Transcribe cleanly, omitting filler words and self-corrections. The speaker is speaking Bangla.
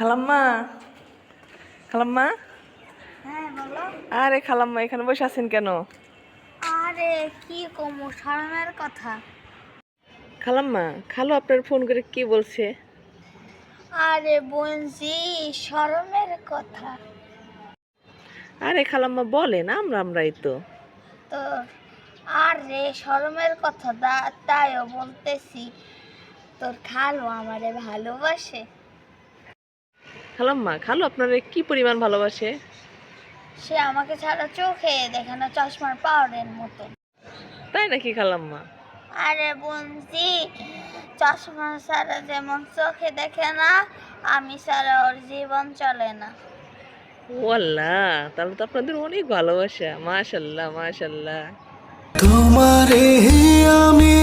খালাম্মা, খালাম্মা, হ্যাঁ বলো। আরে খালাম্মা এখানে বসে আছেন কেন? আরে কি কমু শরমের কথা। খালাম্মা, খালু আপনার ফোন করে কি বলছে? আরে বোনজি শরমের কথা। আরে খালাম্মা বলেন, আমরাই তো। তো আরে শরমের কথা তাইও বলতেছি, তোর খালু আমারে ভালোবাসে। খালাম্মা, খালু আপনারে কি পরিমাণ ভালোবাসে? সে আমাকে ছাড়া চোখে দেখে না, চশমার পাওয়ারের মতো। তাই নাকি খালাম্মা? আরে বোনজি, চশমা ছাড়া যেমন চোখে দেখে না, আমি ছাড়া ওর জীবন চলে না। ও আল্লাহ, তাহলে তো আপনাদের অনেক ভালোবাসা। মাশাল্লাহ মাশাল্লাহ। তোমারে আমি